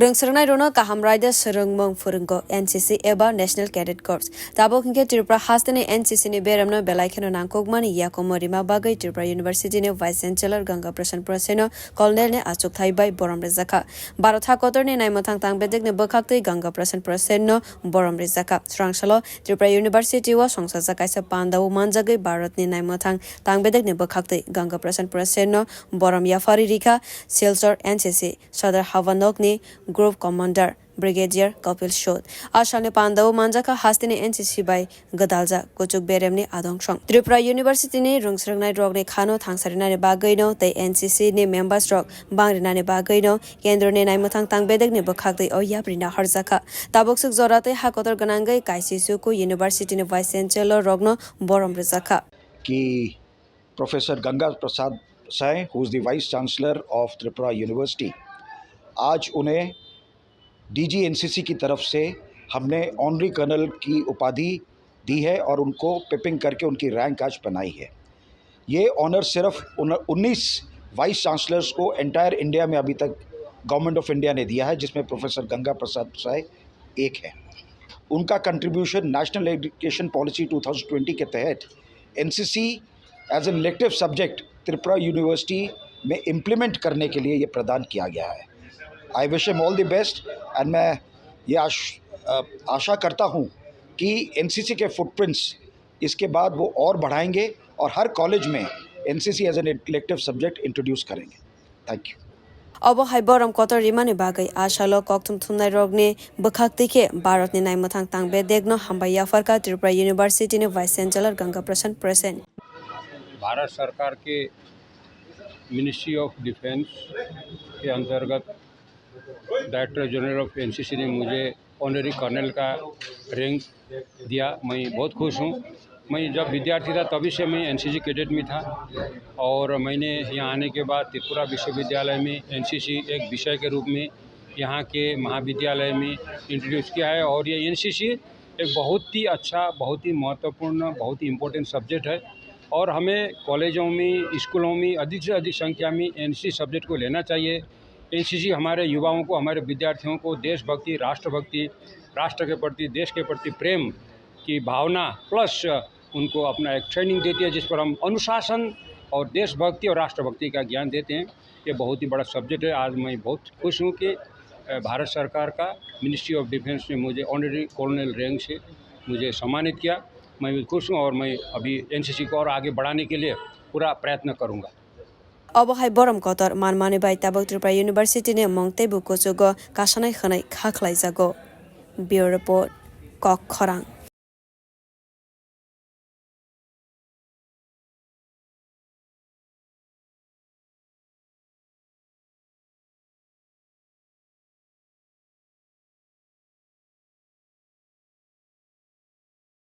Rungsrnai rono kahamraida serengmong furunggo NCC eba National Cadet Corps. Tabo kingke Tripura hastene NCC ni beramno belaikeno nangkogmani yakomorima bagai Tripura University ne Vice Chancellor Ganga Prasad Praseno Colonel ne achuk thaibai boram rezaka. Barotha kotor ne naimotang tang bedek ne bakakte Ganga Prasad Praseno boram rezaka. Srangsalo Tripura University wa songsasa kaisa pandaw manjagai Bharat ne naimotang tang bedek ne bakakte Ganga Prasad Praseno boram yafari rika Silchar NCC Sadar Havanok ne Group Commander Brigadier Kapil Shod. Ashane Pandaw Manjaka Hastine NCC by Gadalja Kochuk Beremni Adongshong. Tripura University ne Rungsrangnai Rog ne Khano Thangsarina ne Bagaino, the NCC ne members Rog Bangrina ne Bagaino, Kendro ne Naimotang Tang Bedek ne Bakak de Oya Brina Harzaka. Taboksuk Zorate Hakotor Ganangai Kaisisuku University ne Vice Chancellor Rogno Borom Rezaka. Ki Professor Ganga Prasad Sai, who is the Vice Chancellor of Tripura University, आज उन्हें DG NCC की तरफ से हमने honorary colonel की उपाधि दी है और उनको पिपिंग करके उनकी रैंक आज बनाई है। ये ऑनर सिर्फ 19 वाइस चांसलर्स को एंटायर इंडिया में अभी तक गवर्नमेंट ऑफ इंडिया ने दिया है, जिसमें प्रोफेसर गंगा प्रसाद साय एक है। उनका कंट्रीब्यूशन नेशनल एजुकेशन पॉलिसी 2020 के तहत NCC as an elective subject Tripura university में इम्प्लीमेंट करने के लिए ये प्रदान किया गया है। I wish him all the best and मैं ये आशा करता हूँ कि एनसीसी के फुटप्रिंट्स इसके बाद वो और बढ़ाएंगे और हर कॉलेज में NCC as an elective subject introduce करेंगे। Thank you. Abo haiboram kotor rimani bagai ashalo koktum thumnai rogne bakhakti ke Bharat ni naimotang tang bedegno hambaya farka Tripura University ne Vice Chancellor Ganga Prasad Prasad. Bharat सरकार के ministry of defence के अंतर्गत director general of NCC ने मुझे honorary colonel का rank दिया। मैं बहुत खुश हूँ। मैं जब विद्यार्थी था तभी से मैं एनसीसी कैडेट में था और मैंने यहाँ आने के बाद त्रिपुरा विश्वविद्यालय में एनसीसी एक विषय के रूप में यहाँ के महाविद्यालय में इंट्रोड्यूस किया है। और ये एनसीसी एक बहुत ही अच्छा, बहुत ही महत्वपूर्ण, बहुत ही इम्पोर्टेंट सब्जेक्ट है और हमें कॉलेजों में, स्कूलों में अधिक से अधिक संख्या में एनसीसी सब्जेक्ट को लेना चाहिए। एनसीसी हमारे युवाओं को, हमारे विद्यार्थियों को देशभक्ति, राष्ट्रभक्ति, राष्ट्र के प्रति, देश के प्रति प्रेम की भावना प्लस उनको अपना एक ट्रेनिंग देती है, जिस पर हम अनुशासन और देशभक्ति और राष्ट्रभक्ति का ज्ञान देते हैं। ये बहुत ही बड़ा सब्जेक्ट है। आज मैं बहुत खुश हूँ कि भारत सरकार का मिनिस्ट्री ऑफ डिफेंस ने मुझे ऑनरी कर्नल रैंक से मुझे सम्मानित किया। मैं भी खुश हूँ और मैं अभी एनसीसी को और आगे बढ़ाने के लिए पूरा प्रयत्न करूँगा। Abo haiboram kotor manmani bai tabok Tripura University ne mongte buko jogo kasanai khanai khaklai jago. Bureau Report Kok Khorang.